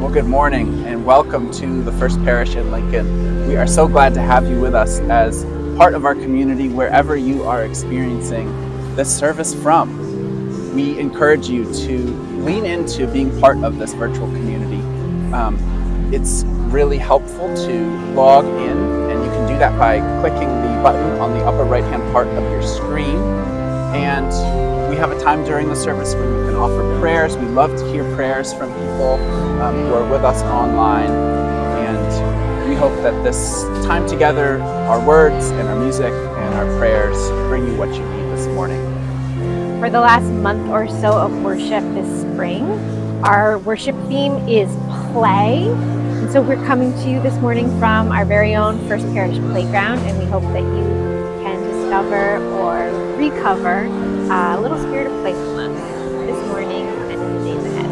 Well, good morning and welcome to the First Parish in Lincoln. We are so glad to have you with us as part of our community wherever you are experiencing this service from. We encourage you to lean into being part of this virtual community. It's really helpful to log in, and you can do that by clicking the button on the upper right-hand part of your screen. And we have a time during the service when you can offer prayers. We love to hear prayers from people who are with us online. And we hope that this time together, our words and our music and our prayers bring you what you need this morning. For the last month or so of worship this spring, our worship theme is play. And so we're coming to you this morning from our very own First Parish Playground, and we hope that you can discover or recover a little spirit of playfulness this morning and in the days ahead.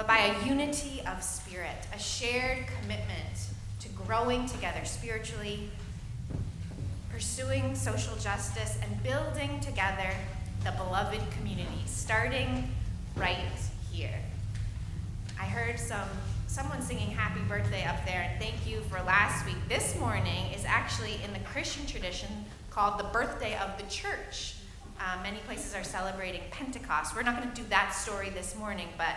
but by a unity of spirit, a shared commitment to growing together spiritually, pursuing social justice, and building together the beloved community, starting right here. I heard someone singing happy birthday up there, and thank you for last week. This morning is actually in the Christian tradition called the birthday of the church. Many places are celebrating Pentecost. We're not going to do that story this morning, but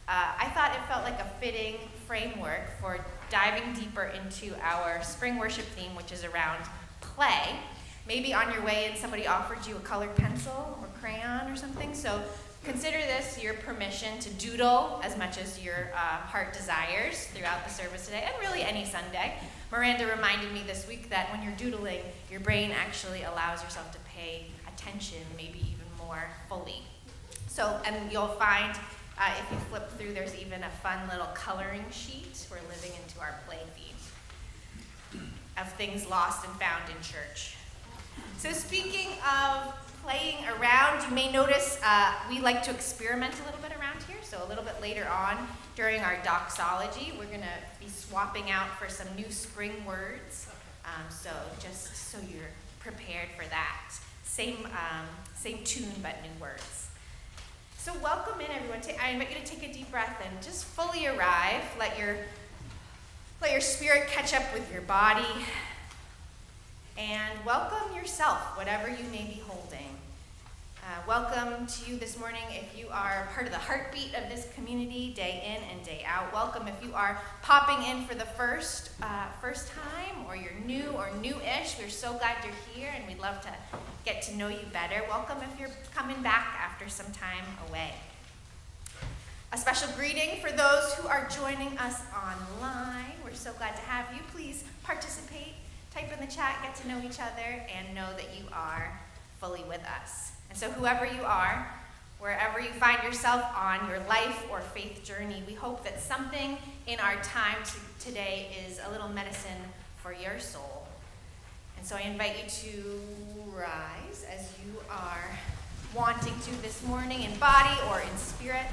I thought it felt like a fitting framework for diving deeper into our spring worship theme, which is around play. Maybe on your way in somebody offered you a colored pencil or crayon or something, so consider this your permission to doodle as much as your heart desires throughout the service today, and really any Sunday. Miranda reminded me this week that when you're doodling, your brain actually allows yourself to pay attention, maybe even more fully. So, and you'll find if you flip through, there's even a fun little coloring sheet. We're living into our play theme of things lost and found in church. So speaking of playing around, you may notice we like to experiment a little bit around here. So So a little bit later on during our doxology, we're going to be swapping out for some new spring words. So just so you're prepared for that. Same tune, but new words. So welcome in, everyone. I invite you to take a deep breath and just fully arrive. Let your spirit catch up with your body. And welcome yourself, whatever you may be holding. Welcome to you this morning if you are part of the heartbeat of this community day in and day out. Welcome if you are popping in for the first time, or you're new or new-ish. We're so glad you're here and we'd love to get to know you better. Welcome if you're coming back after some time away. A special greeting for those who are joining us online. We're so glad to have you. Please participate, type in the chat, get to know each other, and know that you are fully with us. And so whoever you are, wherever you find yourself on your life or faith journey, we hope that something in our time today is a little medicine for your soul. And so I invite you to rise as you are wanting to this morning in body or in spirit.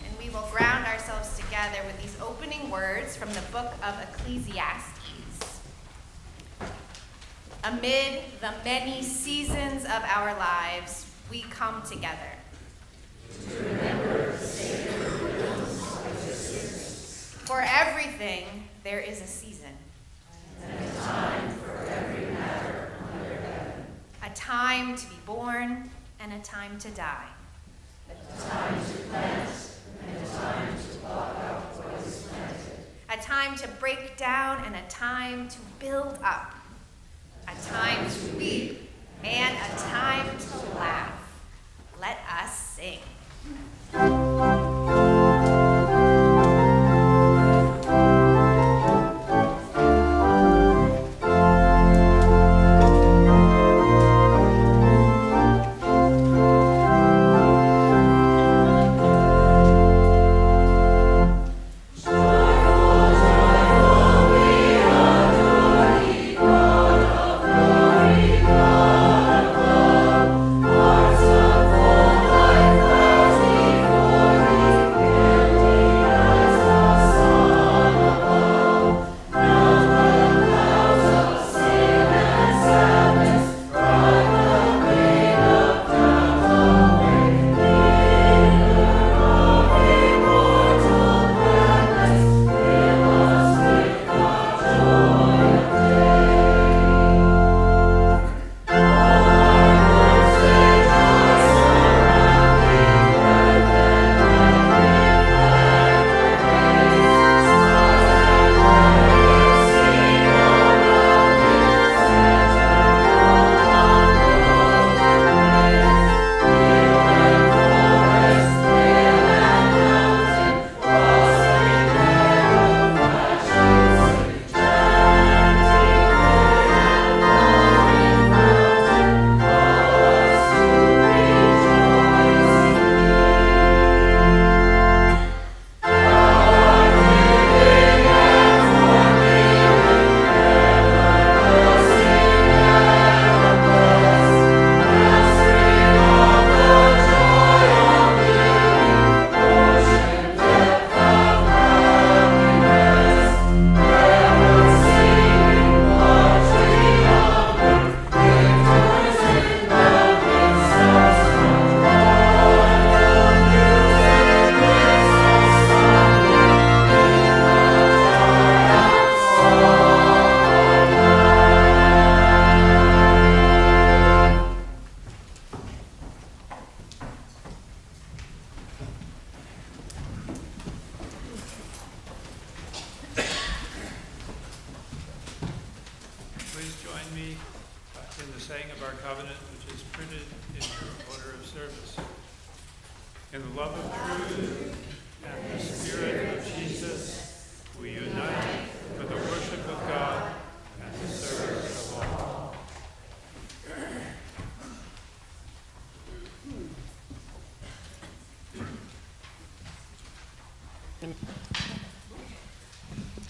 And we will ground ourselves together with these opening words from the book of Ecclesiastes. Amid the many seasons of our lives, we come together to remember the sacred rhythms of existence. For everything, there is a season, and a time for every matter under heaven. A time to be born and a time to die. A time to plant and a time to pluck out what is planted. A time to break down and a time to build up. A time to weep and a time to laugh. Let us sing.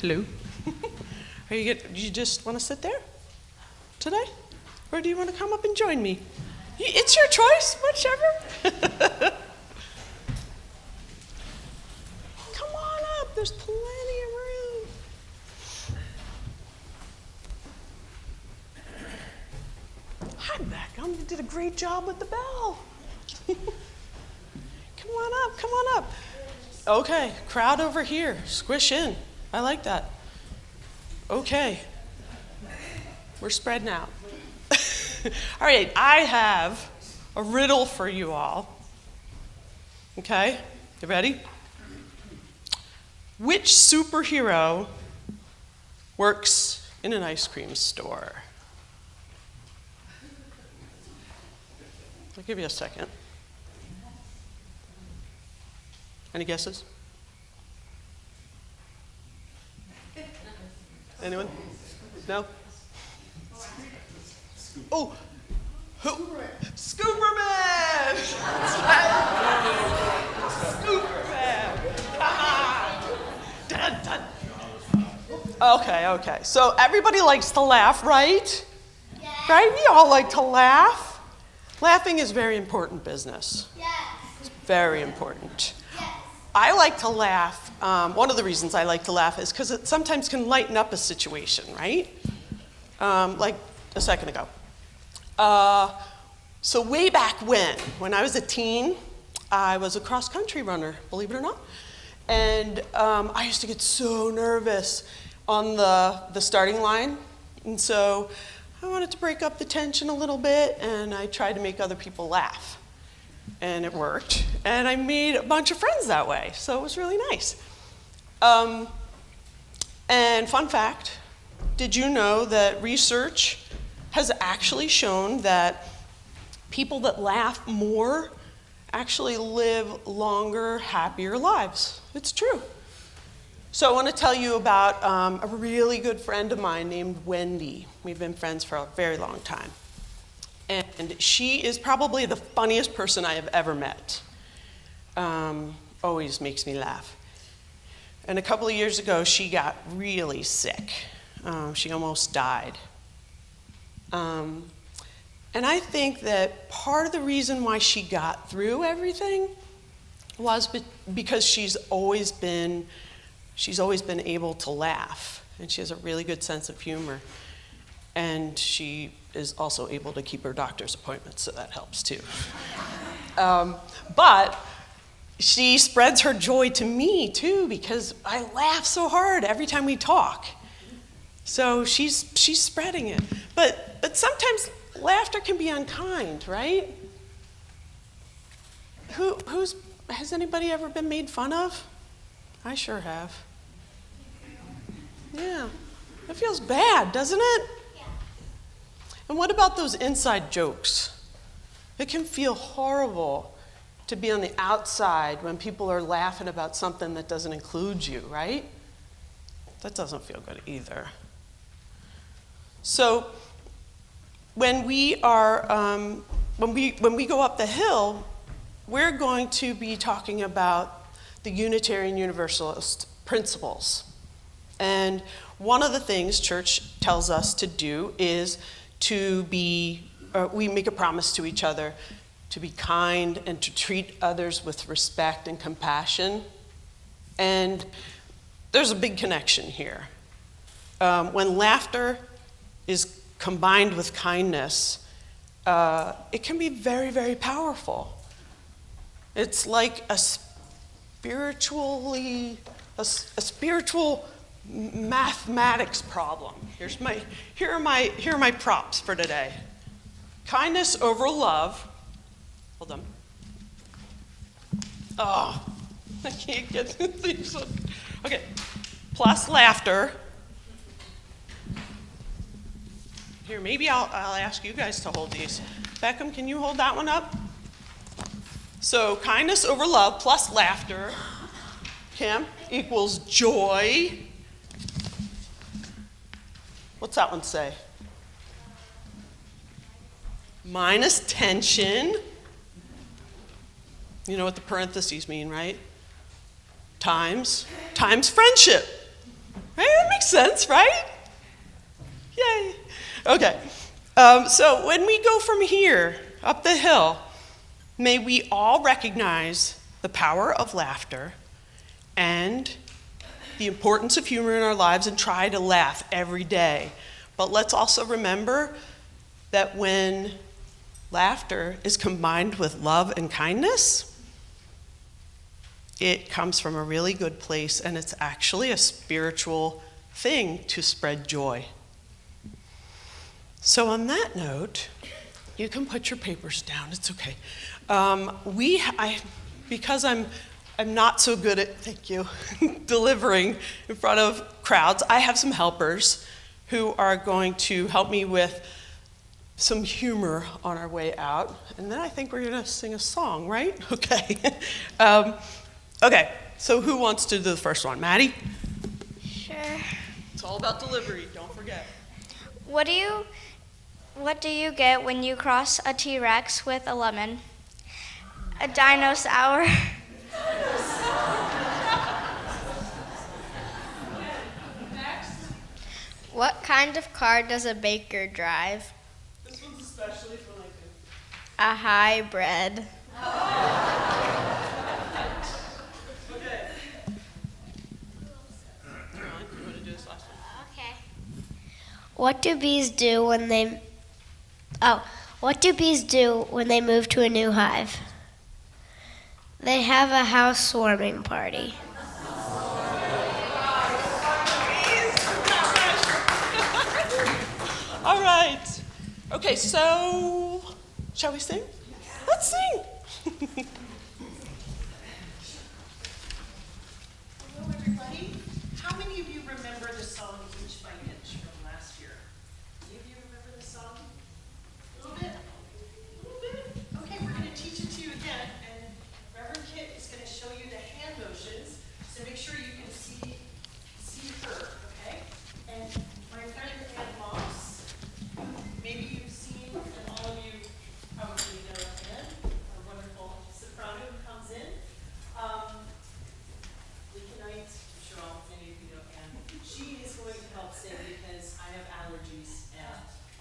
Hello. Do you just want to sit there today? Or do you want to come up and join me? It's your choice, whichever. there's plenty of room. Hi, Beckham. You did a great job with the bell. Come on up. Okay, crowd over here. Squish in. I like that. Okay. We're spreading out. All right, I have a riddle for you all. Okay, you ready? Which superhero works in an ice cream store? I'll give you a second. Any guesses? Anyone? No? Oh, who? Scooperman! Scooperman! Come on! Dun, dun. Okay. So everybody likes to laugh, right? Yes. Right? We all like to laugh. Laughing is very important business. Yes. It's very important. Yes. I like to laugh. One of the reasons I like to laugh is because it sometimes can lighten up a situation, right? Like a second ago. So way back when I was a teen, I was a cross-country runner, believe it or not. And I used to get so nervous on the starting line. And so I wanted to break up the tension a little bit, and I tried to make other people laugh. And it worked. And I made a bunch of friends that way, so it was really nice. And fun fact, did you know that research has actually shown that people that laugh more actually live longer, happier lives? It's true. So I want to tell you about a really good friend of mine named Wendy. We've been friends for a very long time. And she is probably the funniest person I have ever met. Always makes me laugh. And a couple of years ago, she got really sick. She almost died. And I think that part of the reason why she got through everything was because she's always been able to laugh, and she has a really good sense of humor. And she is also able to keep her doctor's appointments, so that helps too. But she spreads her joy to me too, because I laugh so hard every time we talk. So she's spreading it. But sometimes laughter can be unkind, right? Has anybody ever been made fun of? I sure have. Yeah, it feels bad, doesn't it? Yeah. And what about those inside jokes? It can feel horrible to be on the outside when people are laughing about something that doesn't include you, right? That doesn't feel good either. So when we are when we go up the hill, we're going to be talking about the Unitarian Universalist principles. And one of the things church tells us to do is we make a promise to each other to be kind and to treat others with respect and compassion. And there's a big connection here. When laughter is combined with kindness, it can be very, very powerful. It's like a spiritual mathematics problem. Here are my props for today. Kindness over love. Hold on. Oh, I can't get these. Okay. Plus laughter. Here, maybe I'll ask you guys to hold these. Beckham, can you hold that one up? So kindness over love plus laughter, Kim, equals joy. What's that one say? Minus tension. You know what the parentheses mean, right? Times friendship. Right? That makes sense, right? Yay. Okay. So when we go from here up the hill, may we all recognize the power of laughter and the importance of humor in our lives and try to laugh every day. But let's also remember that when laughter is combined with love and kindness, it comes from a really good place, and it's actually a spiritual thing to spread joy. So on that note, you can put your papers down, it's okay. Because I'm not so good at, thank you, delivering in front of crowds, I have some helpers who are going to help me with some humor on our way out. And then I think we're gonna sing a song, right? Okay. Okay, so who wants to do the first one? Maddie? Sure. It's all about delivery, don't forget. What do you get when you cross a T-Rex with a lemon? A dinosaur. What kind of car does a baker drive? This one's especially for Lincoln. A hybrid. Okay. You want to do this last one? Okay. What do bees do when they move to a new hive? They have a housewarming party. All right. Okay, so shall we sing? Let's sing. Hello, everybody. How many of you remember the song Inch by Inch from last year? Any of you remember the song? A little bit? A little bit? Okay, we're going to teach it to you again, and Reverend Kit is going to show you the hand motions, so make sure you can see her, okay? And my friend Ann Moss, maybe you've seen, and all of you probably know Ann, our wonderful soprano who comes in. Lincolnite, I'm sure many of you know Ann. She is going to help sing because I have allergies and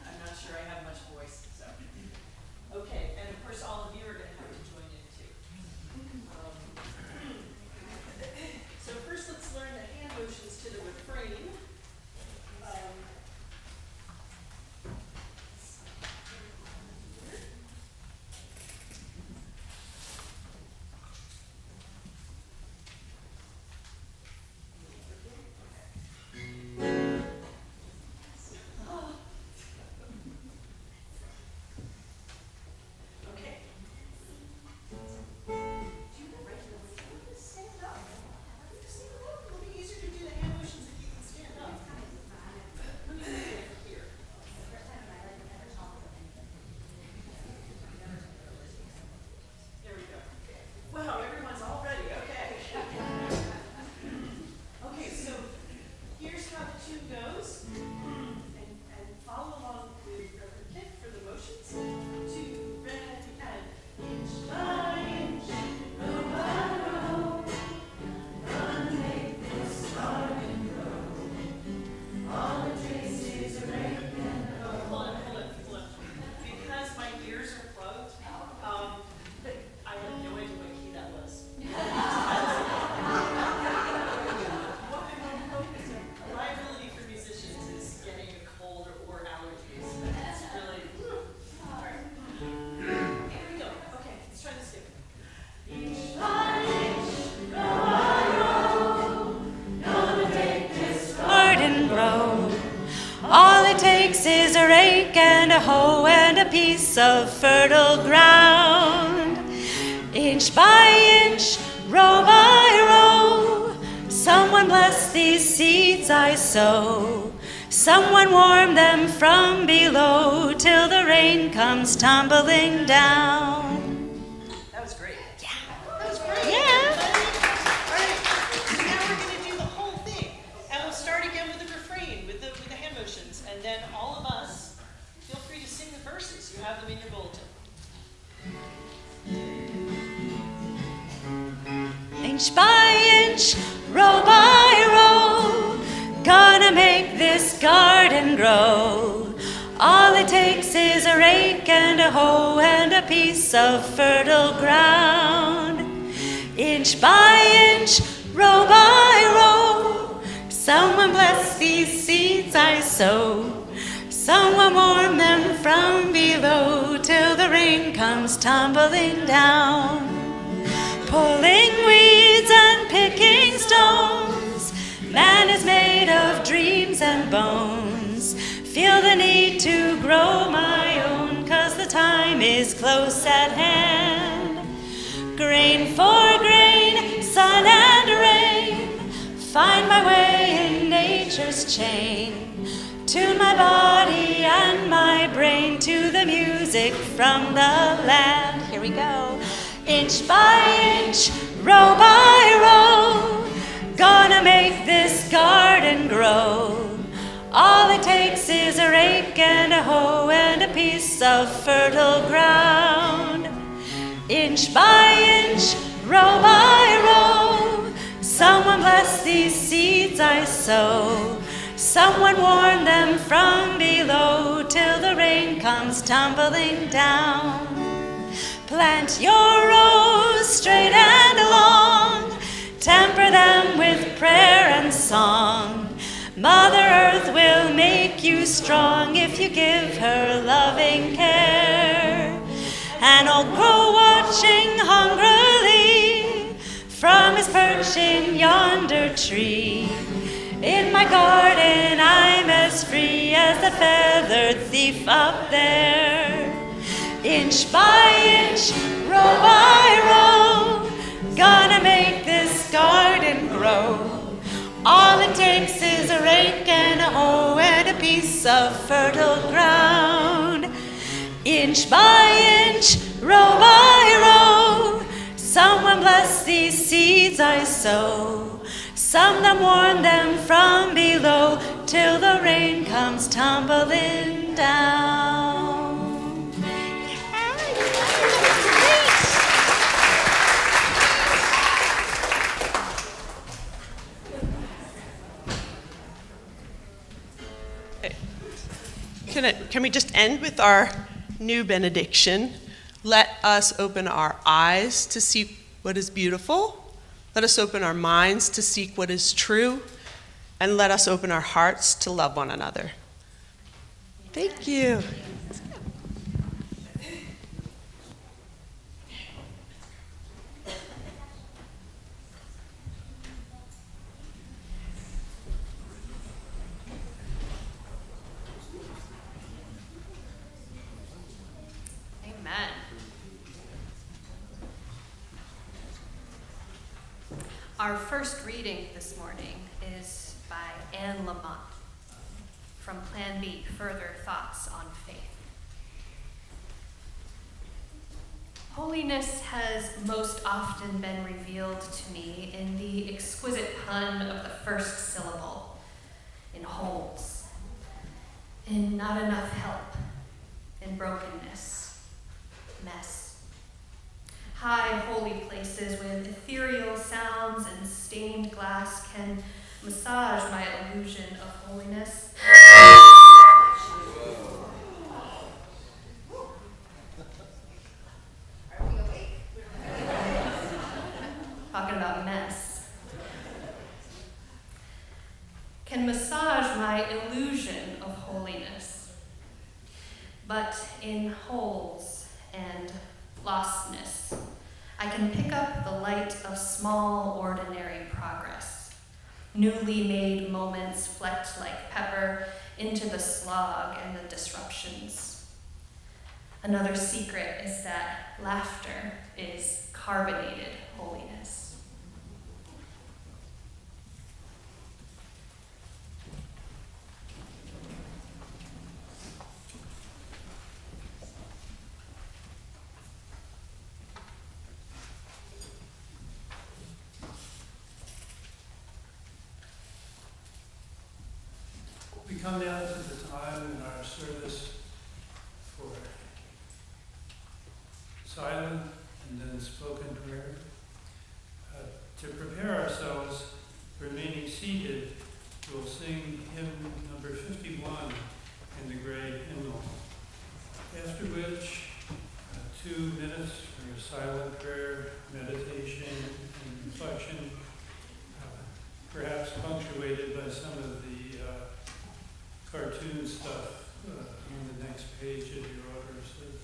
I'm not sure I have much voice, so. Okay, and of course all of you are going to have to join in too. So first let's learn the hand motions to the refrain. Okay. Stand up. It'll be easier to do the hand motions if you can stand up. Let me do it here. There we go. Wow, everyone's all ready. Okay. Okay, so here's how the tune goes. And follow along with Reverend Kit for the motions. 2, ready, and inch by inch, row by row. Gonna make this garden grow. All it takes is a rake and a hoe. Hold on. Because my ears are plugged, I have no idea what key that was. What I hope is a liability for musicians is getting a cold or allergies. That's really, all right. Here we go. Okay, let's try this again. Inch by inch, row by row, gonna make this Garden grow. All it takes is a rake and a hoe and a piece of fertile ground. Inch by inch, row by row, someone bless these seeds I sow. Someone warm them from below till the rain comes tumbling down. That was great. Yeah. That was great. Yeah. All right. So now we're going to do the whole thing. And we'll start again with the refrain, with the hand motions. And then all of us, feel free to sing the verses. You have them in your bulletin. Inch by inch, row by row, gonna make this garden grow. All it takes is a rake and a hoe and a piece of fertile ground. Inch by inch, row by row, these seeds I sow. Someone warm them from below till the rain comes tumbling down. Pulling weeds and picking stones, man is made of dreams and bones. Feel the need to grow my own, 'cause the time is close at hand. Grain for grain, sun and rain, find my way in nature's chain. Tune my body and my brain to the music from the land. Here we go. Inch by inch, row by row, gonna make this garden grow. All it takes is a rake and a hoe and a piece of fertile ground. Inch by inch, row by row, someone bless these seeds I sow. Someone warn them from below till the rain comes tumbling down. Plant your rows straight and long, temper them with prayer and song. Mother Earth will make you strong if you give her loving care. And I'll grow watching hungrily from his perch in yonder tree. In my garden I'm as free as the feathered thief up there. Inch by inch, row by row, gonna make this garden grow. All it takes is a rake and a hoe and a piece of fertile ground. Inch by inch, row by row, someone bless these seeds I sow. Someone warn them from below till the rain comes tumbling down. Can we just end with our new benediction? Let us open our eyes to see what is beautiful. Let us open our minds to seek what is true. And let us open our hearts to love one another. Thank you. Amen. Our first reading this morning is by Anne Lamott from Plan B, Further Thoughts on Faith. Holiness has most often been revealed to me in the exquisite pun of the first syllable, in holes, in not enough help, in brokenness, mess. High holy places with ethereal sounds and stained glass can massage my illusion of holiness. Are we awake? Talking about mess. Can massage my illusion of holiness. But in holes and lostness, I can pick up the light of small, ordinary progress. Newly made moments flecked like pepper into the slog and the disruptions. Another secret is that laughter is carbonated holiness. We come down to the time in our service for silent and then spoken prayer. To prepare ourselves, remaining seated, we'll sing hymn number 51 in the gray hymnal. After which, 2 minutes for silent prayer, meditation, and reflection, perhaps punctuated by some of the cartoon stuff on the next page of your order of service.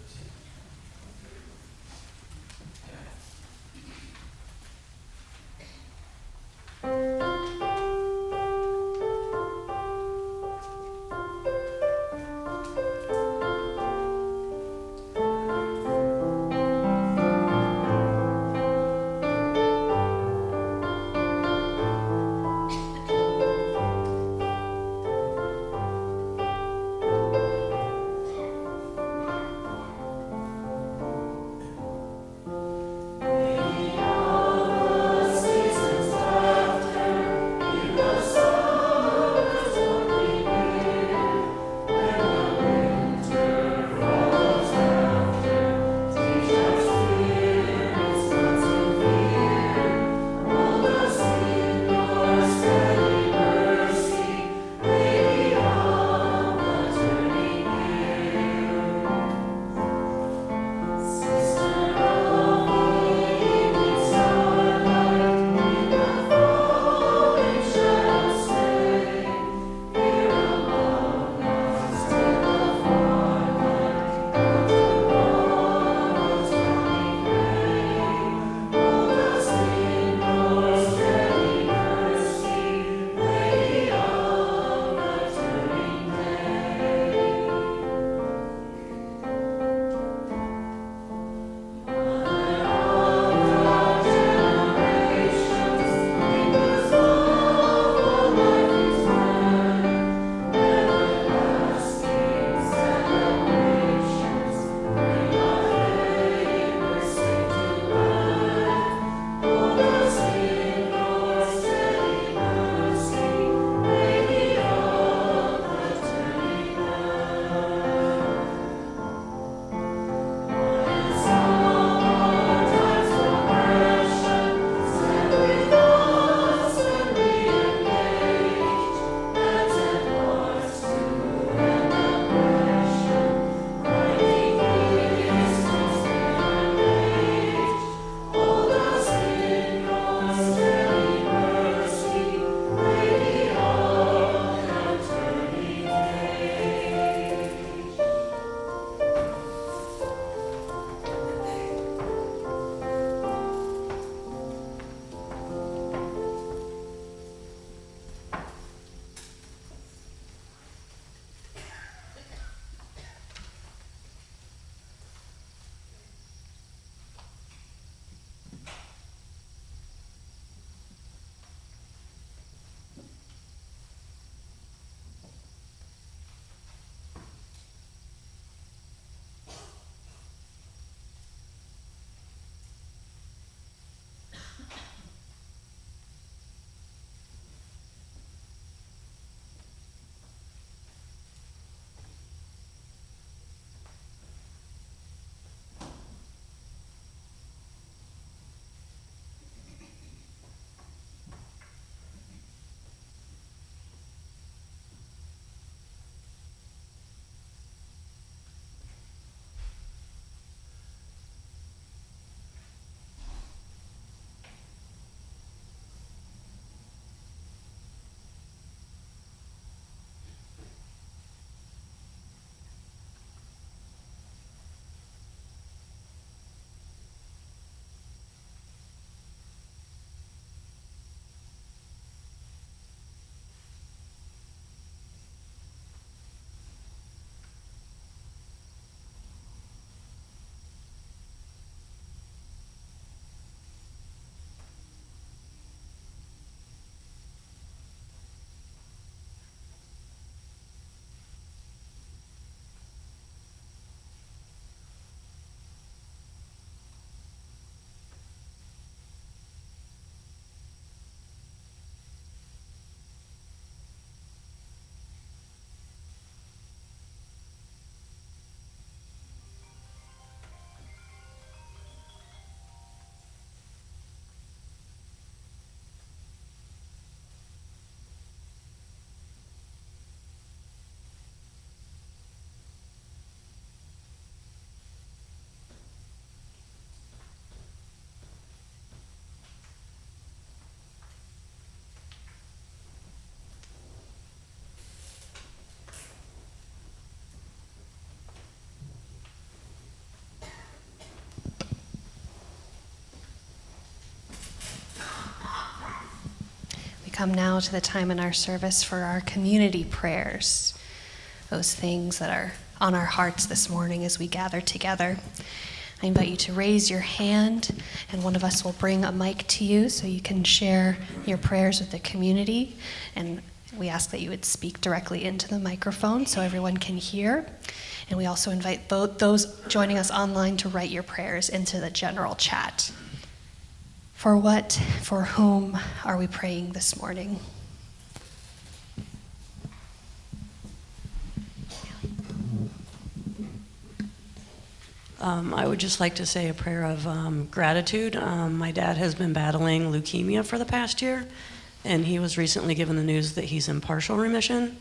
come now to the time in our service for our community prayers, those things that are on our hearts this morning as we gather together. I invite you to raise your hand, and one of us will bring a mic to you so you can share your prayers with the community. And we ask that you would speak directly into the microphone so everyone can hear. And we also invite those joining us online to write your prayers into the general chat. For what, for whom are we praying this morning? I would just like to say a prayer of gratitude. My dad has been battling leukemia for the past year, and he was recently given the news that he's in partial remission.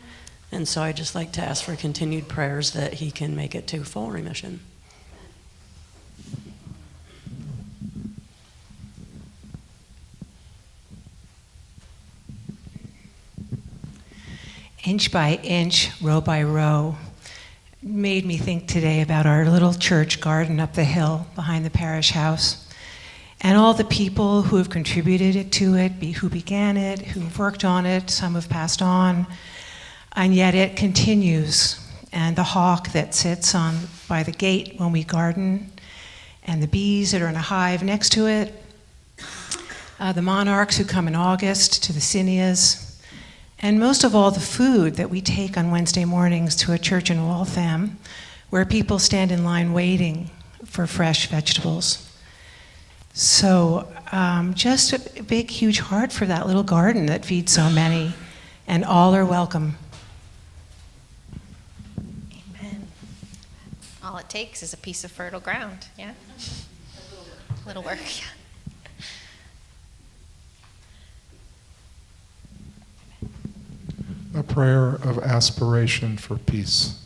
And so I'd just like to ask for continued prayers that he can make it to full remission. Inch by inch, row by row, made me think today about our little church garden up the hill behind the parish house, and all the people who have contributed to it, who began it, who've worked on it, some have passed on, and yet it continues. And the hawk that sits by the gate when we garden, and the bees that are in a hive next to it, the monarchs who come in August to the zinnias, and most of all, the food that we take on Wednesday mornings to a church in Waltham, where people stand in line waiting for fresh vegetables. So just a big, huge heart for that little garden that feeds so many, and all are welcome. Amen. All it takes is a piece of fertile ground, yeah? A little work, yeah. A prayer of aspiration for peace.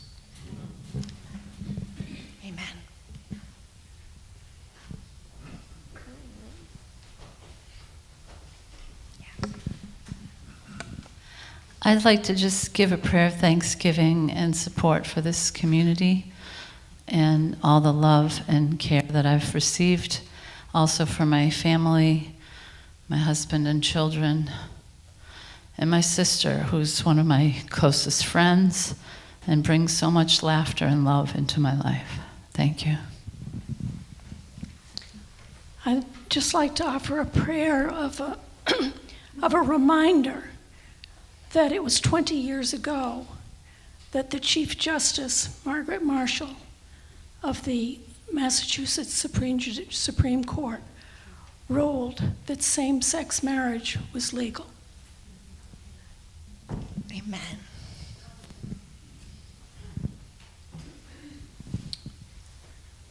Amen. I'd like to just give a prayer of thanksgiving and support for this community and all the love and care that I've received. Also for my family, my husband and children, and my sister, who's one of my closest friends and brings so much laughter and love into my life. Thank you. I'd just like to offer a prayer of a reminder that it was 20 years ago that the Chief Justice, Margaret Marshall, of the Massachusetts Supreme Court ruled that same-sex marriage was legal. Amen.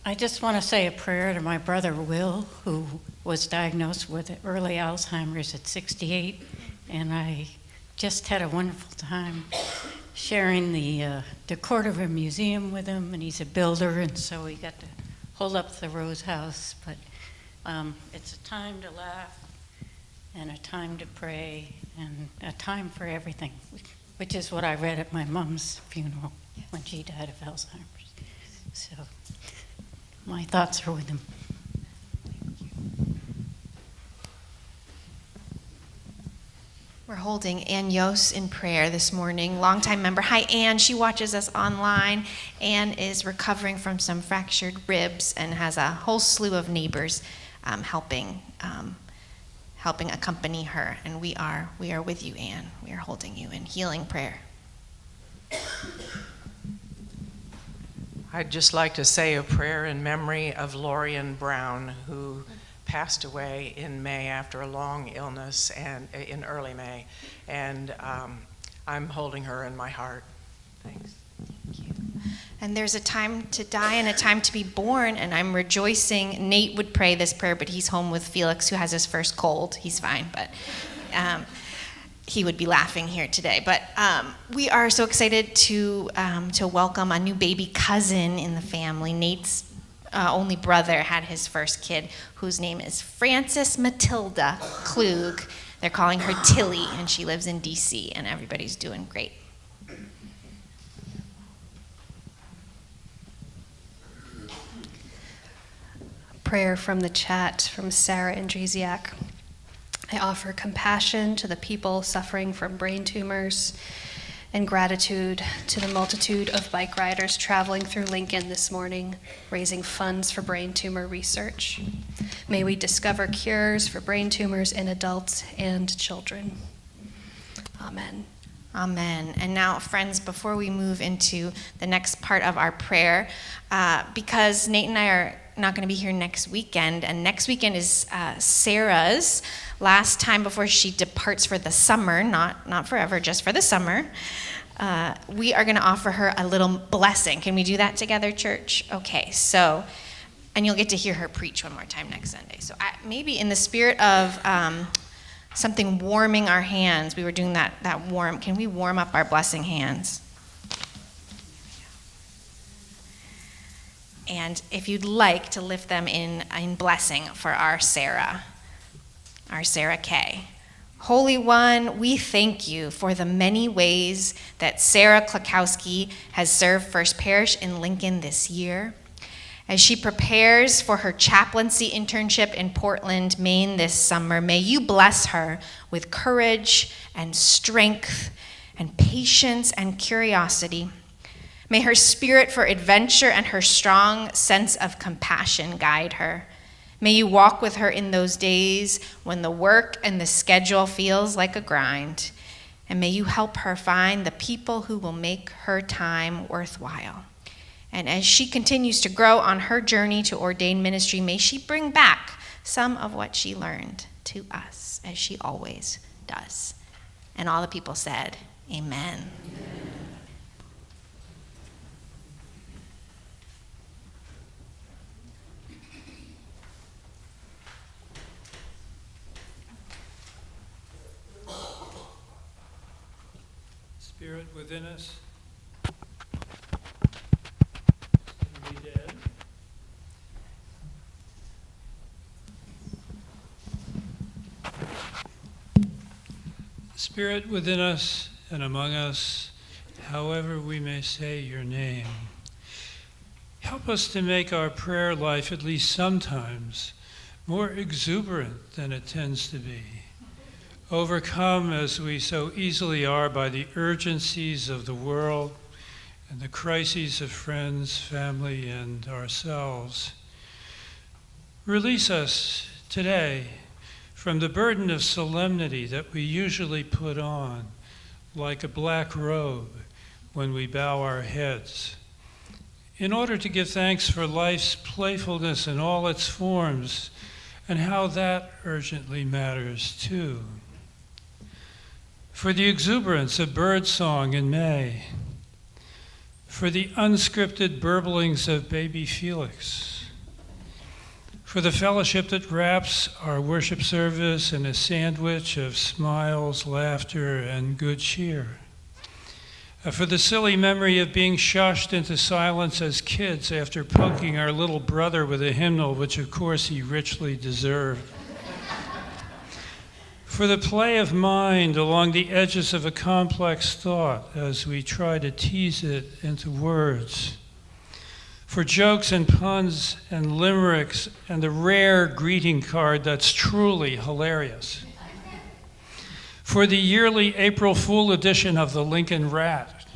I just want to say a prayer to my brother Will, who was diagnosed with early Alzheimer's at 68, and I just had a wonderful time sharing the Cordova Museum with him, and he's a builder, and so we got to hold up the Rose House. But it's a time to laugh and a time to pray and a time for everything, which is what I read at my mom's funeral when she died of Alzheimer's. So my thoughts are with him. We're holding Ann Yos in prayer this morning, longtime member. Hi, Ann. She watches us online. Ann is recovering from some fractured ribs and has a whole slew of neighbors helping accompany her. And we are with you, Ann. We are holding you in healing prayer. I'd just like to say a prayer in memory of Lorian Brown, who passed away in May after a long illness, and in early May. And I'm holding her in my heart. Thanks. Thank you. And there's a time to die and a time to be born, and I'm rejoicing. Nate would pray this prayer, but he's home with Felix, who has his first cold. He's fine, but he would be laughing here today. But we are so excited to welcome a new baby cousin in the family. Nate's only brother had his first kid, whose name is Frances Matilda Klug. They're calling her Tilly, and she lives in DC, and everybody's doing great. Prayer from the chat from Sarah Andresiak. I offer compassion to the people suffering from brain tumors and gratitude to the multitude of bike riders traveling through Lincoln this morning, raising funds for brain tumor research. May we discover cures for brain tumors in adults and children. Amen. Amen. And now, friends, before we move into the next part of our prayer, because Nate and I are not going to be here next weekend, and next weekend is Sarah's last time before she departs for the summer, not forever, just for the summer. We are going to offer her a little blessing. Can we do that together, church? Okay, so, and you'll get to hear her preach one more time next Sunday. So maybe in the spirit of something warming our hands, we were doing that warm. Can we warm up our blessing hands? And if you'd like to lift them in blessing for our Sarah Kay. Holy One, we thank you for the many ways that Sarah Klakowski has served First Parish in Lincoln this year. As she prepares for her chaplaincy internship in Portland, Maine this summer, may you bless her with courage and strength and patience and curiosity. May her spirit for adventure and her strong sense of compassion guide her. May you walk with her in those days when the work and the schedule feels like a grind. And may you help her find the people who will make her time worthwhile. And as she continues to grow on her journey to ordained ministry, may she bring back some of what she learned to us, as she always does. And all the people said, Amen. Spirit within us, seem to be dead. Spirit within us and among us, however we may say your name, help us to make our prayer life, at least sometimes, more exuberant than it tends to be. Overcome as we so easily are by the urgencies of the world and the crises of friends, family, and ourselves. Release us today from the burden of solemnity that we usually put on, like a black robe when we bow our heads, in order to give thanks for life's playfulness in all its forms and how that urgently matters too. For the exuberance of birdsong in May, for the unscripted burblings of baby Felix, for the fellowship that wraps our worship service in a sandwich of smiles, laughter, and good cheer, for the silly memory of being shushed into silence as kids after poking our little brother with a hymnal, which of course he richly deserved, for the play of mind along the edges of a complex thought as we try to tease it into words, for jokes and puns and limericks and the rare greeting card that's truly hilarious, for the yearly April Fool edition of the Lincoln Rat,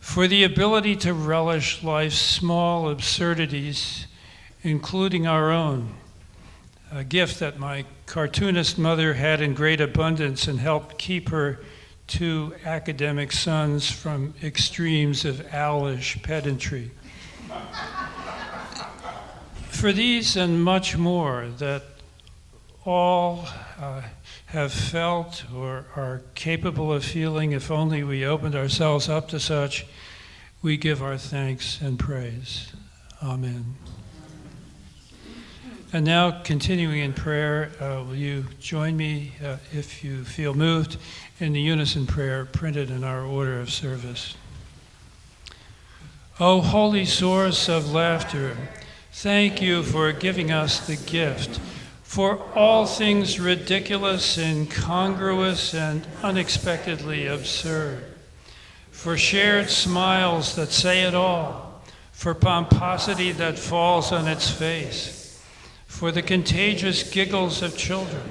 for the ability to relish life's small absurdities, including our own, a gift that my cartoonist mother had in great abundance and helped keep her two academic sons from extremes of owlish pedantry. For these and much more that all have felt or are capable of feeling, if only we opened ourselves up to such, we give our thanks and praise. Amen. And now, continuing in prayer, will you join me, if you feel moved, in the unison prayer printed in our order of service. O holy source of laughter, thank you for giving us the gift, for all things ridiculous, incongruous, and unexpectedly absurd, for shared smiles that say it all, for pomposity that falls on its face, for the contagious giggles of children,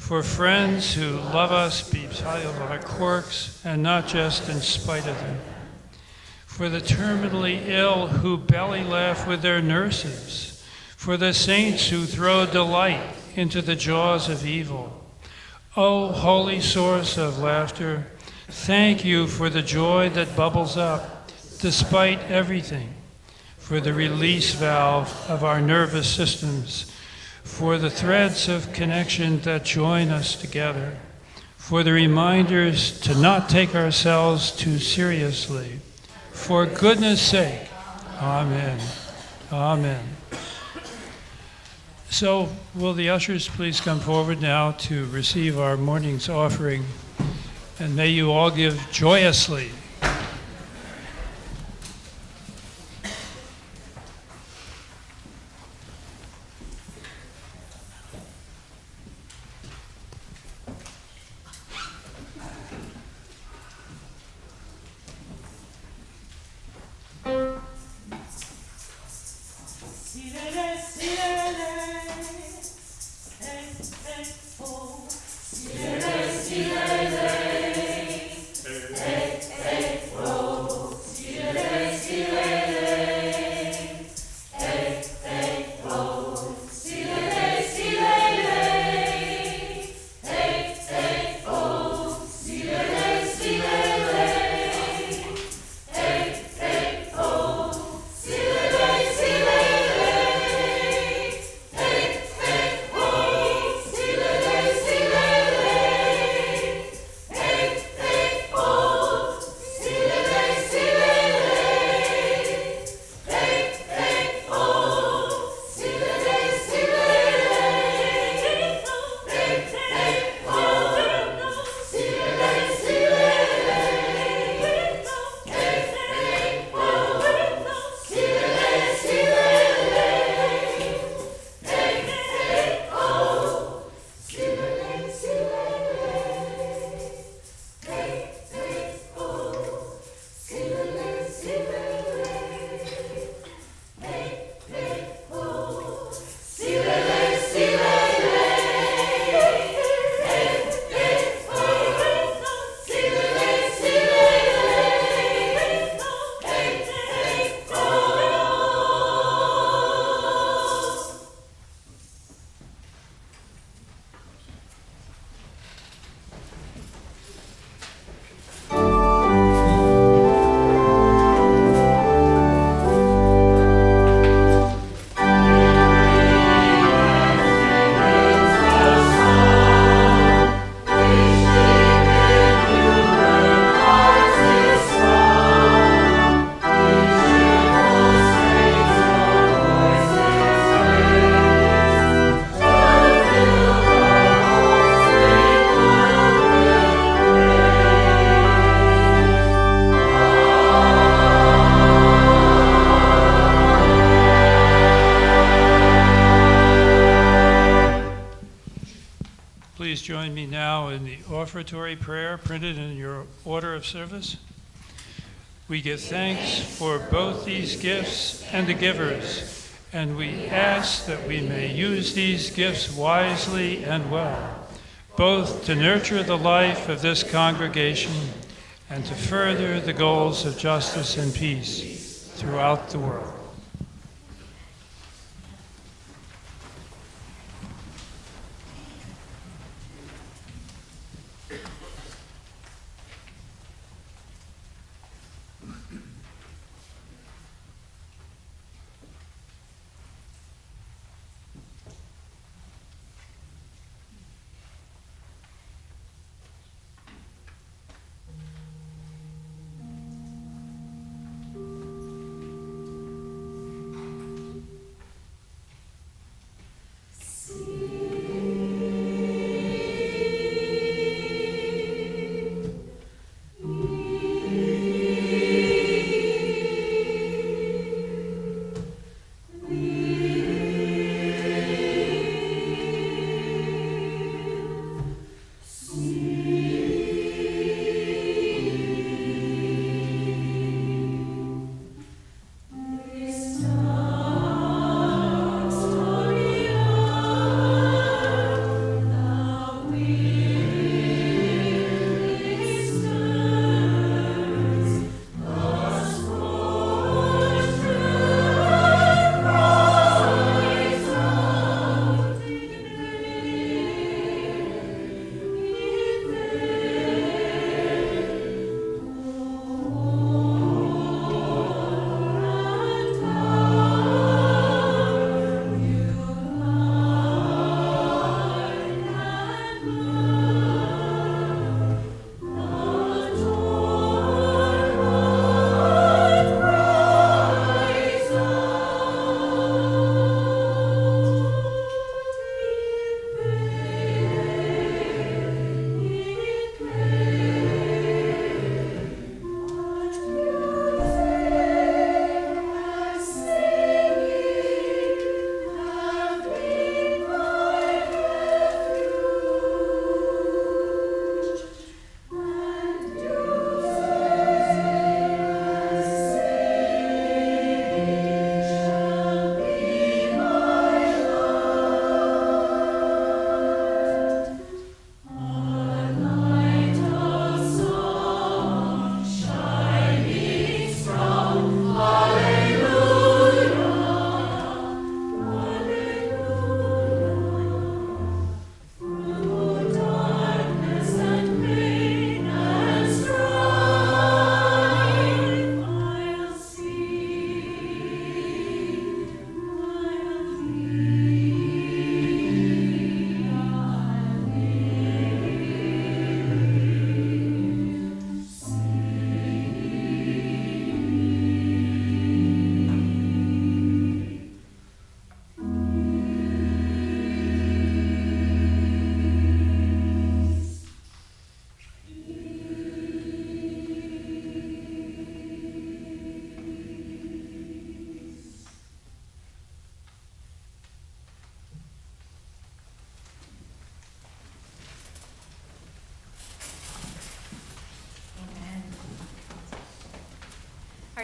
for friends who love us beside of our quirks and not just in spite of them, for the terminally ill who belly laugh with their nurses, for the saints who throw delight into the jaws of evil. O holy source of laughter, thank you for the joy that bubbles up despite everything, for the release valve of our nervous systems, for the threads of connection that join us together, for the reminders to not take ourselves too seriously. For goodness sake, amen. Amen. So will the ushers please come forward now to receive our morning's offering, and may you all give joyously. Please join me now in the offertory prayer printed in your order of service. We give thanks for both these gifts and the givers, and we ask that we may use these gifts wisely and well, both to nurture the life of this congregation and to further the goals of justice and peace throughout the world.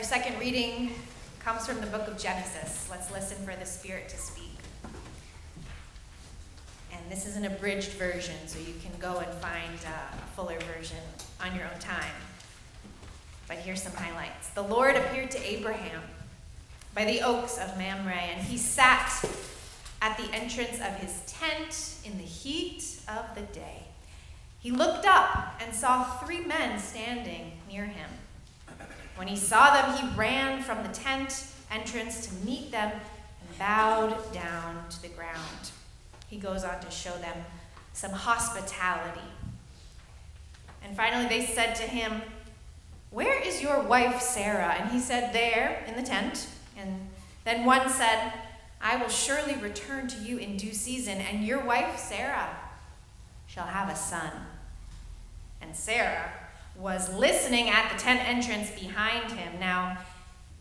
Our second reading comes from the book of Genesis. Let's listen for the Spirit to speak. And this is an abridged version, so you can go and find a fuller version on your own time. But here's some highlights. The Lord appeared to Abraham by the oaks of Mamre, and he sat at the entrance of his tent in the heat of the day. He looked up and saw 3 men standing near him. When he saw them, he ran from the tent entrance to meet them and bowed down to the ground. He goes on to show them some hospitality. And finally they said to him, "Where is your wife Sarah?" And he said, "There, in the tent." And then one said, "I will surely return to you in due season, and your wife Sarah shall have a son." And Sarah was listening at the tent entrance behind him. Now,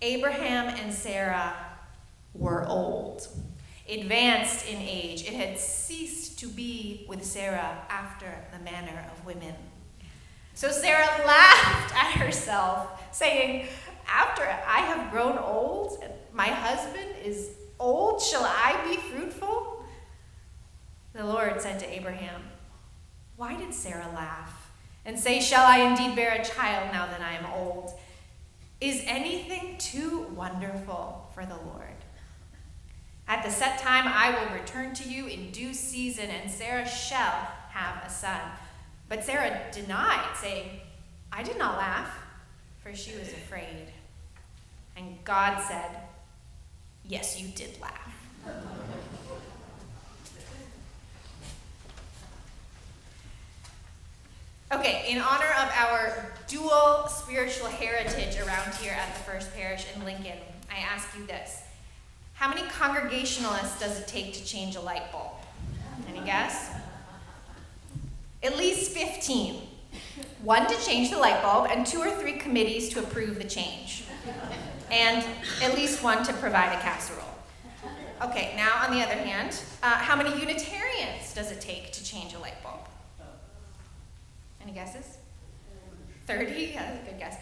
Abraham and Sarah were old, advanced in age. It had ceased to be with Sarah after the manner of women. So Sarah laughed at herself, saying, "After I have grown old, and my husband is old, shall I be fruitful?" The Lord said to Abraham, "Why did Sarah laugh and say, 'Shall I indeed bear a child now that I am old?' Is anything too wonderful for the Lord? At the set time I will return to you in due season, and Sarah shall have a son." But Sarah denied, saying, "I did not laugh," for she was afraid. And God said, "Yes, you did laugh." Okay, in honor of our dual spiritual heritage around here at the First Parish in Lincoln, I ask you this. How many Congregationalists does it take to change a light bulb? Any guess? At least 15. 1 to change the light bulb, and 2 or 3 committees to approve the change. And at least 1 to provide a casserole. Okay, now on the other hand, how many Unitarians does it take to change a light bulb? Any guesses? 30? Yeah, that's a good guess.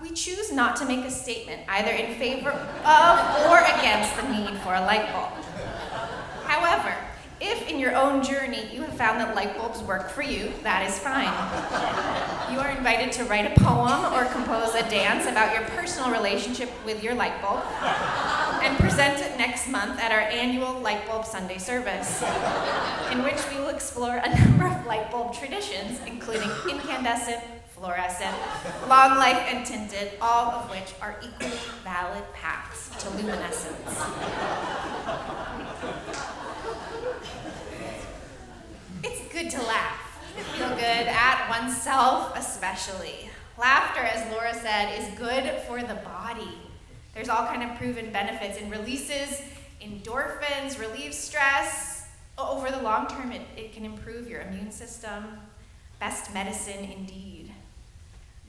We choose not to make a statement either in favor of or against the need for a light bulb. However, if in your own journey you have found that light bulbs work for you, that is fine. You are invited to write a poem or compose a dance about your personal relationship with your light bulb and present it next month at our annual Light Bulb Sunday service, in which we will explore a number of light bulb traditions, including incandescent, fluorescent, long life, and tinted, all of which are equally valid paths to luminescence. It's good to laugh. Feel good at oneself especially. Laughter, as Laura said, is good for the body. There's all kind of proven benefits. It releases endorphins, relieves stress. Over the long term, it can improve your immune system. Best medicine indeed.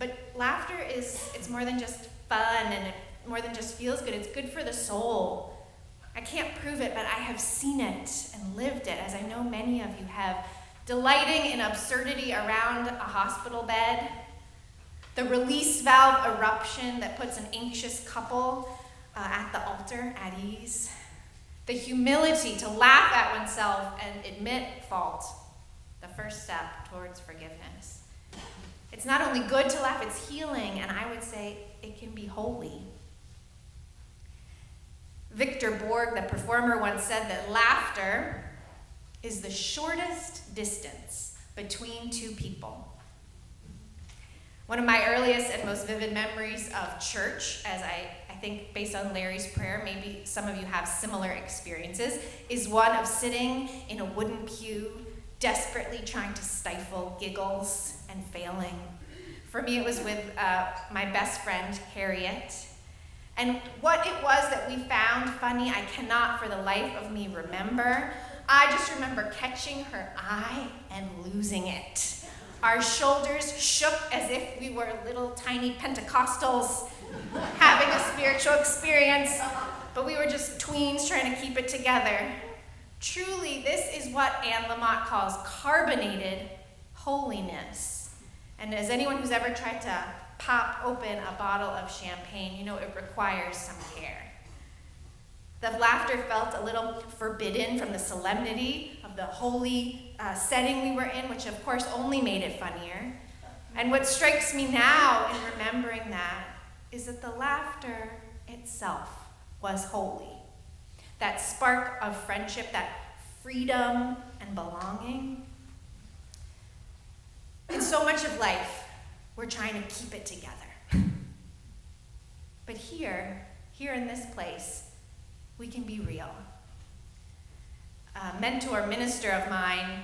But laughter it's more than just fun, and more than just feels good. It's good for the soul. I can't prove it, but I have seen it and lived it, as I know many of you have. Delighting in absurdity around a hospital bed, the release valve eruption that puts an anxious couple at the altar at ease, the humility to laugh at oneself and admit fault, the first step towards forgiveness. It's not only good to laugh, it's healing, and I would say it can be holy. Victor Borg, the performer, once said that laughter is the shortest distance between 2 people. One of my earliest and most vivid memories of church, as I think based on Larry's prayer, maybe some of you have similar experiences, is one of sitting in a wooden pew, desperately trying to stifle giggles and failing. For me, it was with my best friend, Harriet. And what it was that we found funny, I cannot for the life of me remember. I just remember catching her eye and losing it. Our shoulders shook as if we were little tiny Pentecostals having a spiritual experience, but we were just tweens trying to keep it together. Truly, this is what Anne Lamott calls carbonated holiness. And as anyone who's ever tried to pop open a bottle of champagne, you know it requires some care. The laughter felt a little forbidden from the solemnity of the holy setting we were in, which of course only made it funnier. And what strikes me now in remembering that is that the laughter itself was holy. That spark of friendship, that freedom and belonging. In so much of life, we're trying to keep it together. But here in this place, we can be real. A mentor, minister of mine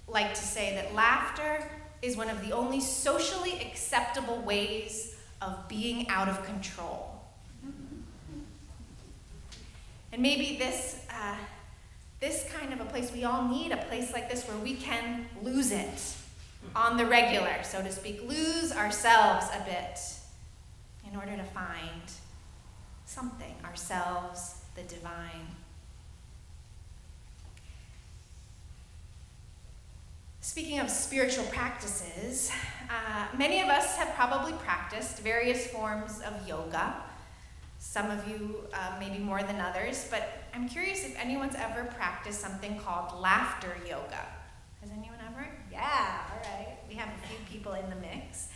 liked to say that laughter is one of the only socially acceptable ways of being out of control. And maybe this kind of a place, we all need a place like this where we can lose it on the regular, so to speak, lose ourselves a bit in order to find something, ourselves, the divine. Speaking of spiritual practices, many of us have probably practiced various forms of yoga. Some of you maybe more than others, but I'm curious if anyone's ever practiced something called laughter yoga. Has anyone ever? Yeah, all right. We have a few people in the mix.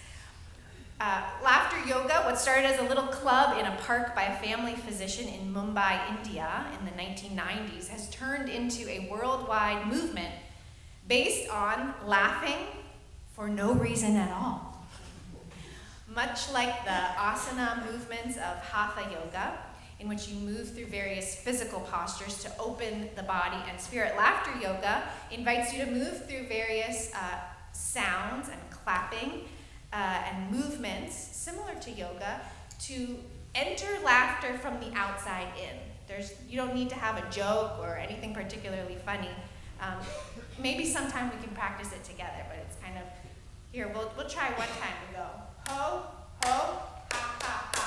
Laughter yoga, what started as a little club in a park by a family physician in Mumbai, India in the 1990s, has turned into a worldwide movement based on laughing for no reason at all. Much like the asana movements of hatha yoga, in which you move through various physical postures to open the body and spirit, laughter yoga invites you to move through various sounds and clapping and movements similar to yoga to enter laughter from the outside in. You don't need to have a joke or anything particularly funny. Maybe sometime we can practice it together, but it's kind of, here, we'll try one time. We go, ho, ho, ha, ha, ha.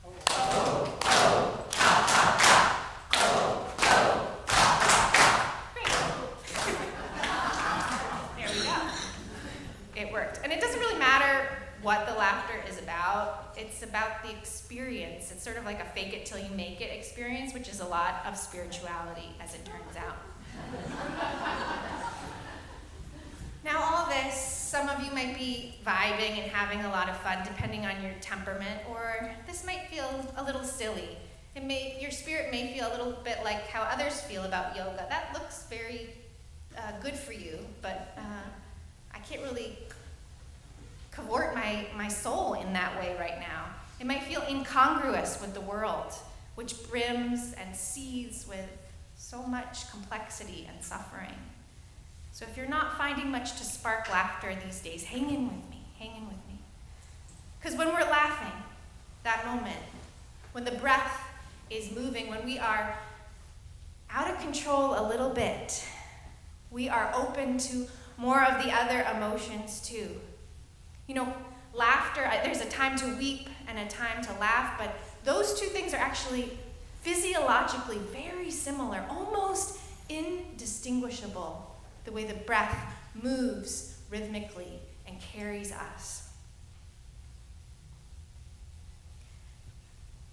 Ho, ho, ha, ha, ha. Ho, ho, ha, ha. Great. There we go. It worked. And it doesn't really matter what the laughter is about. It's about the experience. It's sort of like a fake it till you make it experience, which is a lot of spirituality, as it turns out. Now all this, some of you might be vibing and having a lot of fun depending on your temperament, or this might feel a little silly. Your spirit may feel a little bit like how others feel about yoga. That looks very good for you, but I can't really cavort my soul in that way right now. It might feel incongruous with the world, which brims and seethes with so much complexity and suffering. So if you're not finding much to spark laughter these days, hang in with me. Because when we're laughing, that moment, when the breath is moving, when we are out of control a little bit, we are open to more of the other emotions too. You know, laughter, there's a time to weep and a time to laugh, but those two things are actually physiologically very similar, almost indistinguishable, the way the breath moves rhythmically and carries us.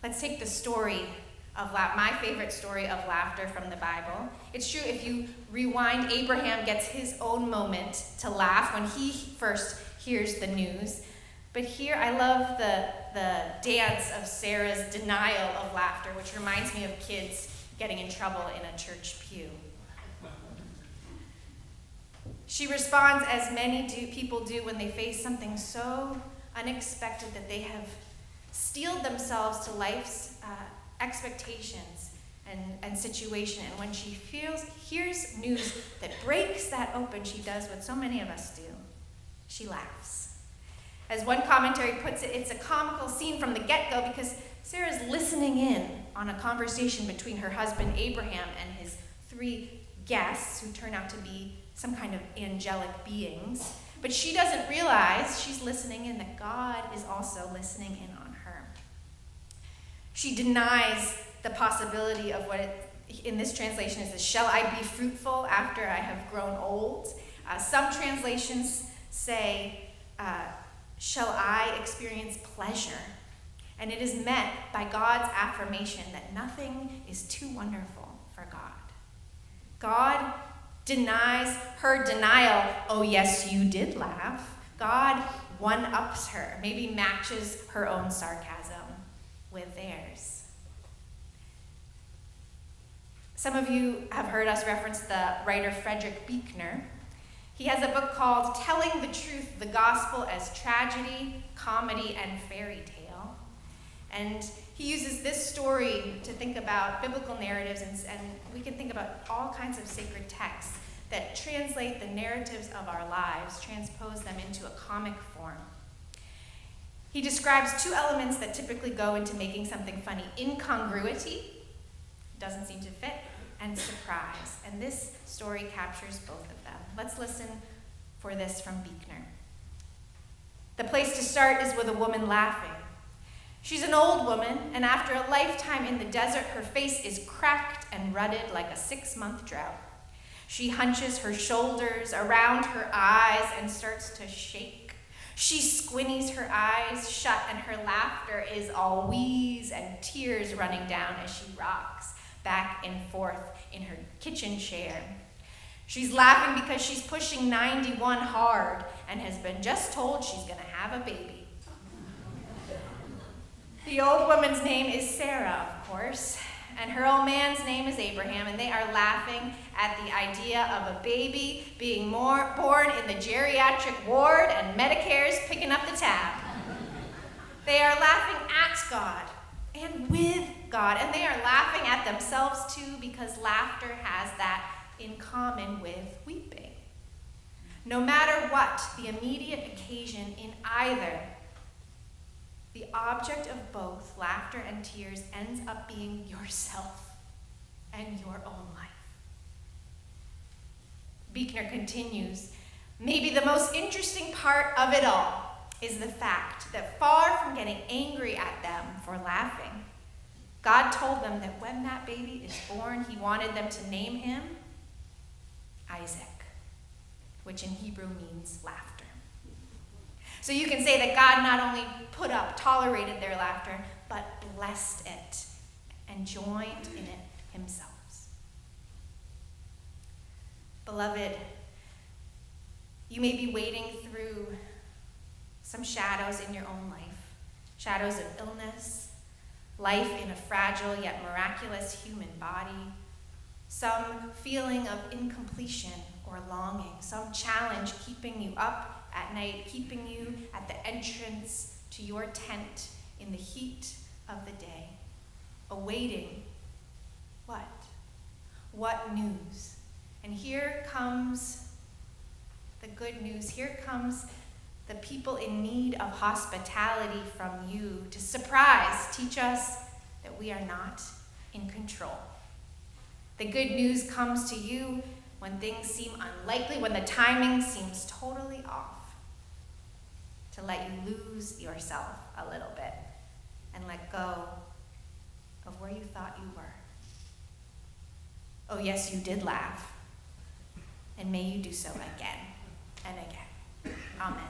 Let's take the story of my favorite story of laughter from the Bible. It's true, if you rewind, Abraham gets his own moment to laugh when he first hears the news. But here I love the dance of Sarah's denial of laughter, which reminds me of kids getting in trouble in a church pew. She responds as many people do when they face something so unexpected that they have steeled themselves to life's expectations and situation. And when she hears news that breaks that open, she does what so many of us do. She laughs. As one commentary puts it, it's a comical scene from the get-go because Sarah's listening in on a conversation between her husband Abraham and his 3 guests who turn out to be some kind of angelic beings. But she doesn't realize she's listening in, that God is also listening in on her. She denies the possibility of what in this translation is, shall I be fruitful after I have grown old? Some translations say, shall I experience pleasure. And it is met by God's affirmation that nothing is too wonderful for God. God denies her denial. Oh, yes, you did laugh. God one-ups her, maybe matches her own sarcasm with theirs. Some of you have heard us reference the writer Frederick Buechner. He has a book called Telling the Truth, the Gospel as Tragedy, Comedy, and Fairy Tale. And he uses this story to think about biblical narratives, and we can think about all kinds of sacred texts that translate the narratives of our lives, transpose them into a comic form. He describes two elements that typically go into making something funny: incongruity, doesn't seem to fit, and surprise. And this story captures both of them. Let's listen for this from Buechner. The place to start is with a woman laughing. She's an old woman, and after a lifetime in the desert, her face is cracked and rutted like a 6-month drought. She hunches her shoulders around her eyes and starts to shake. She squinties her eyes shut, and her laughter is all wheeze and tears running down as she rocks back and forth in her kitchen chair. She's laughing because she's pushing 91 hard and has been just told she's going to have a baby. The old woman's name is Sarah, of course, and her old man's name is Abraham, and they are laughing at the idea of a baby being born in the geriatric ward and Medicare's picking up the tab. They are laughing at God and with God, and they are laughing at themselves too, because laughter has that in common with weeping. No matter what the immediate occasion in either, the object of both, laughter and tears, ends up being yourself and your own life. Buechner continues, maybe the most interesting part of it all is the fact that far from getting angry at them for laughing, God told them that when that baby is born, he wanted them to name him Isaac, which in Hebrew means laughter. So you can say that God not only tolerated their laughter, but blessed it and joined in it himself. Beloved, you may be wading through some shadows in your own life, shadows of illness, life in a fragile yet miraculous human body, some feeling of incompletion or longing, some challenge keeping you up at night, keeping you at the entrance to your tent in the heat of the day, awaiting what? What news? And here comes the good news. Here comes the people in need of hospitality from you to teach us that we are not in control. The good news comes to you when things seem unlikely, when the timing seems totally off, to let you lose yourself a little bit and let go of where you thought you were. Oh, yes, you did laugh, and may you do so again and again. Amen.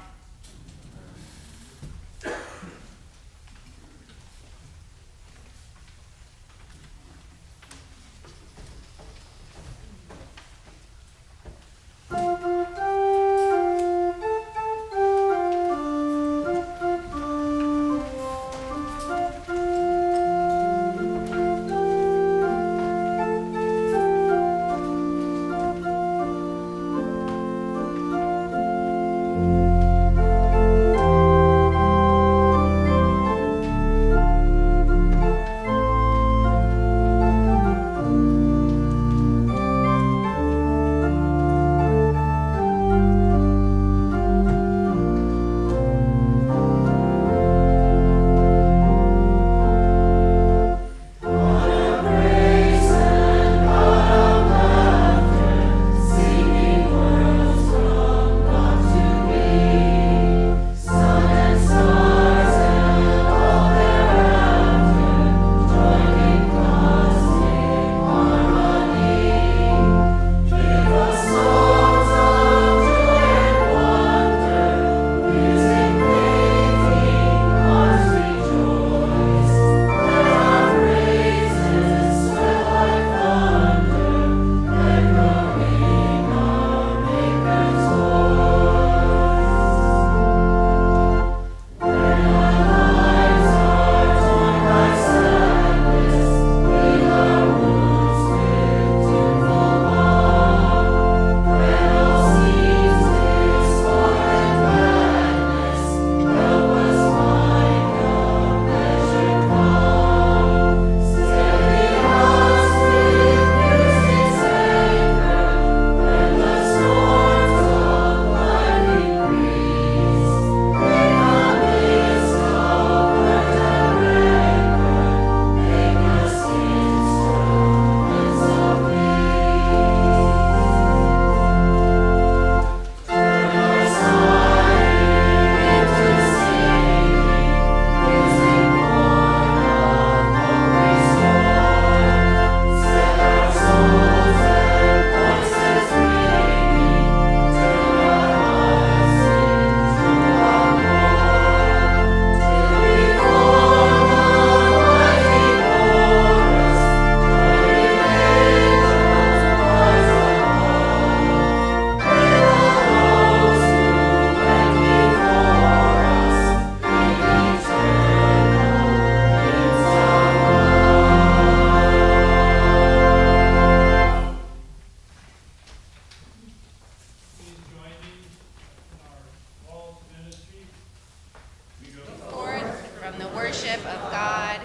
worship of God,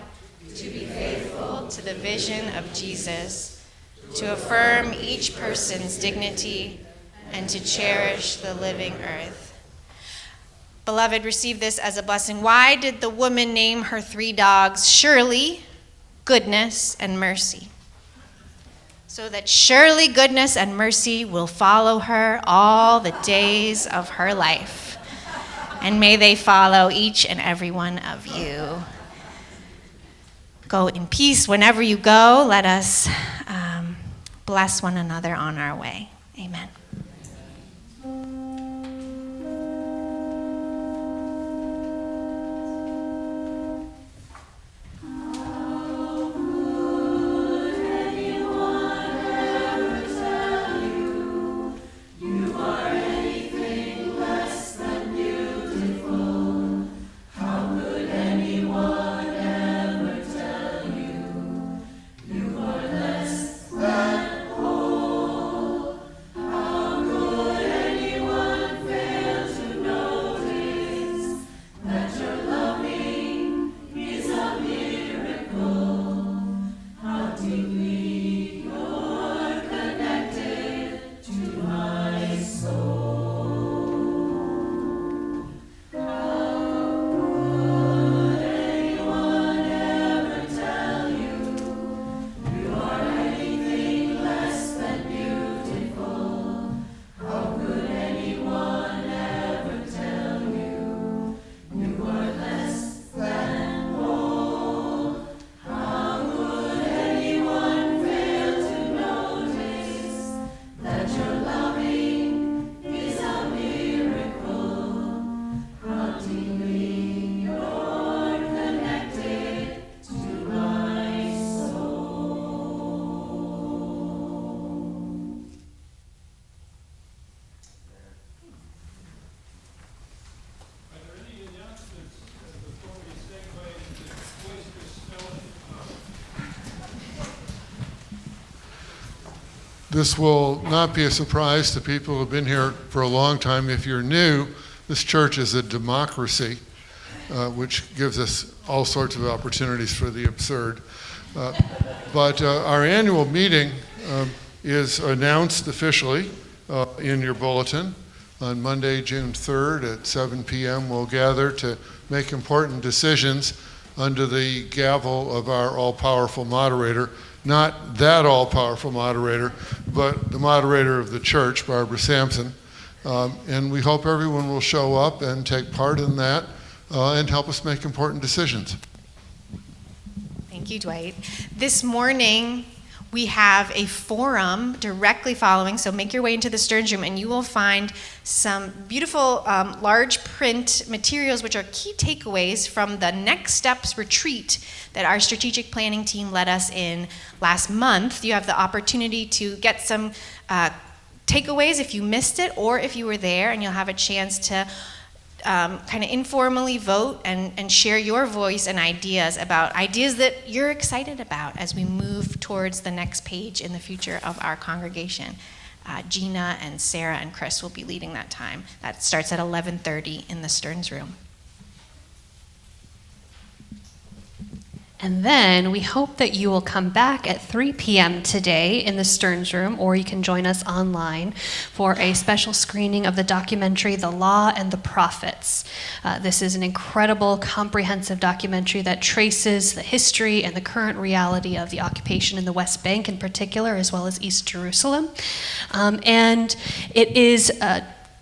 to be faithful to the vision of Jesus, to affirm each person's dignity, and to cherish the living earth. Beloved, receive this as a blessing. Why did the woman name her 3 dogs Shirley, Goodness, and Mercy? So that surely goodness and mercy will follow her all the days of her life. And may they follow each and every one of you. Go in peace whenever you go. Let us bless one another on our way. Amen. This will not be a surprise to people who have been here for a long time. If you're new, this church is a democracy, which gives us all sorts of opportunities for the absurd. But our annual meeting is announced officially in your bulletin. On Monday, June 3rd at 7 p.m., we'll gather to make important decisions under the gavel of our all-powerful moderator. Not that all-powerful moderator, but the moderator of the church, Barbara Sampson. And we hope everyone will show up and take part in that and help us make important decisions. Thank you, Dwight. This morning, we have a forum directly following, so make your way into the Stearns Room and you will find some beautiful large print materials which are key takeaways from the Next Steps retreat that our strategic planning team led us in last month. You have the opportunity to get some takeaways if you missed it or if you were there, and you'll have a chance to kind of informally vote and share your voice and ideas that you're excited about as we move towards the next page in the future of our congregation. Gina and Sarah and Chris will be leading that time. That starts at 11:30 in the Stearns Room. And then we hope that you will come back at 3 p.m. today in the Stearns Room, or you can join us online for a special screening of the documentary, The Law and the Prophets. This is an incredible, comprehensive documentary that traces the history and the current reality of the occupation in the West Bank in particular, as well as East Jerusalem. And it is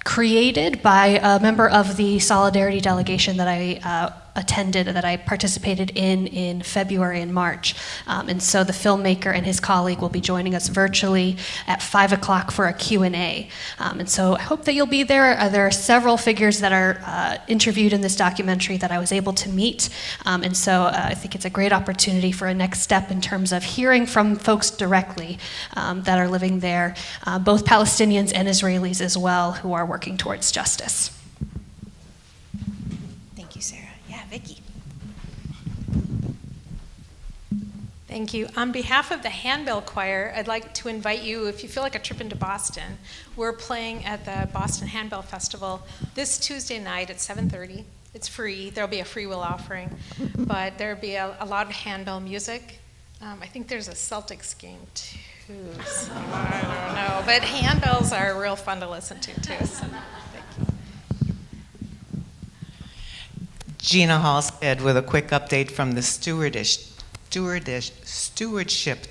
created by a member of the Solidarity delegation that I attended, that I participated in February and March. And so the filmmaker and his colleague will be joining us virtually at 5 o'clock for a Q&A. And so I hope that you'll be there. There are several figures that are interviewed in this documentary that I was able to meet. And so I think it's a great opportunity for a next step in terms of hearing from folks directly that are living there, both Palestinians and Israelis as well, who are working towards justice. Thank you, Sarah. Vicki. Thank you. On behalf of the Handbell Choir, I'd like to invite you, if you feel like a trip into Boston, we're playing at the Boston Handbell Festival this Tuesday night at 7:30. It's free. There'll be a free will offering, but there'll be a lot of handbell music. I think there's a Celtics game too, so I don't know. But handbells are real fun to listen to too. So. Gina Halstead with a quick update from the stewardship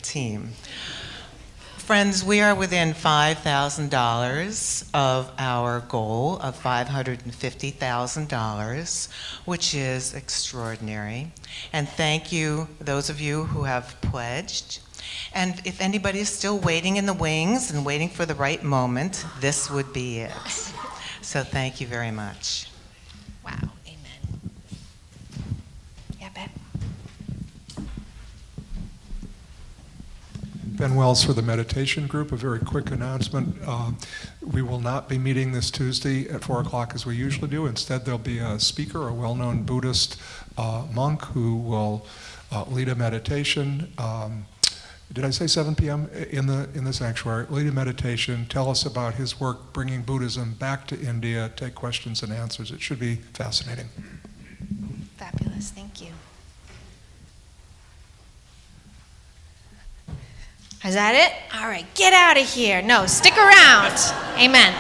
team. Friends, we are within $5,000 of our goal of $550,000, which is extraordinary. And thank you, those of you who have pledged. And if anybody is still waiting in the wings and waiting for the right moment, this would be it. So thank you very much. Wow. Ben Wells for the meditation group. A very quick announcement. We will not be meeting this Tuesday at 4 o'clock as we usually do. Instead, there'll be a speaker, a well-known Buddhist monk who will lead a meditation. Did I say 7 p.m. in the sanctuary? Lead a meditation, tell us about his work bringing Buddhism back to India, take questions and answers. It should be fascinating. Fabulous, thank you. Is that it? All right, get out of here. No, stick around. Amen.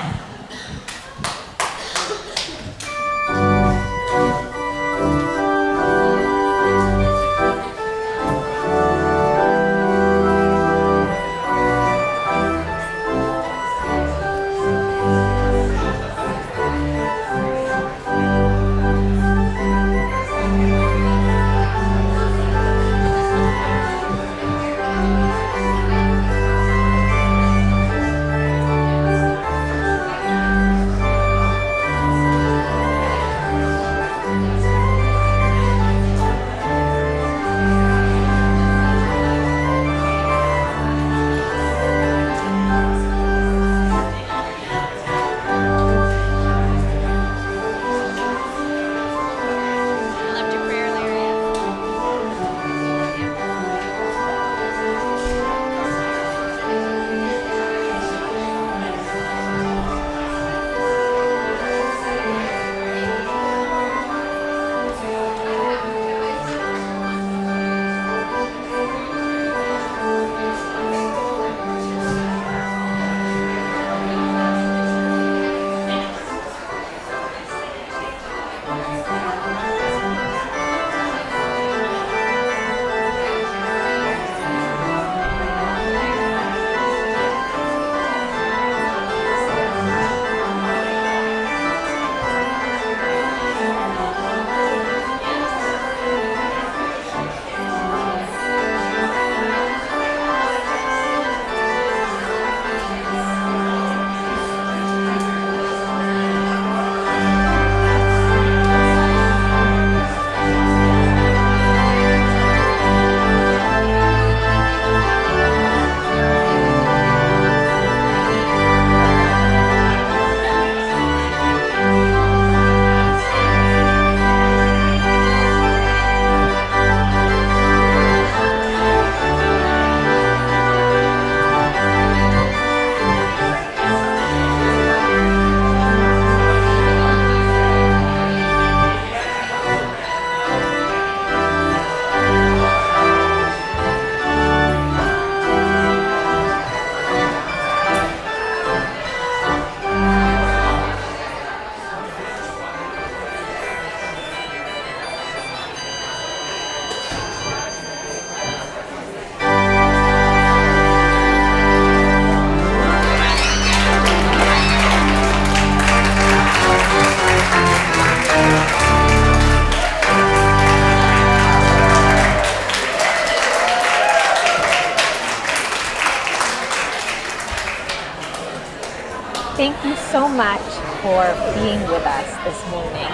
Thank you so much for being with us this morning.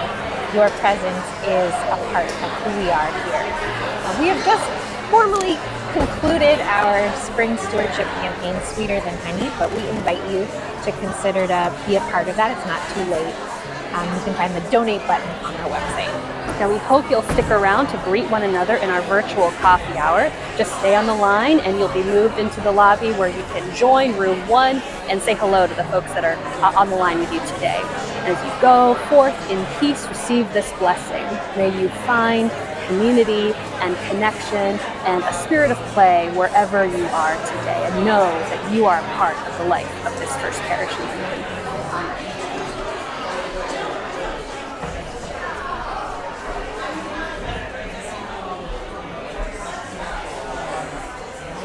Your presence is a part of who we are here. We have just formally concluded our spring stewardship campaign, Sweeter Than Honey, but we invite you to consider to be a part of that. It's not too late. You can find the donate button on our website. Now we hope you'll stick around to greet one another in our virtual coffee hour. Just stay on the line and you'll be moved into the lobby where you can join room 1 and say hello to the folks that are on the line with you today. As you go forth in peace, receive this blessing. May you find community and connection and a spirit of play wherever you are today, and know that you are a part of the life of this First Parish in Lincoln. Amen.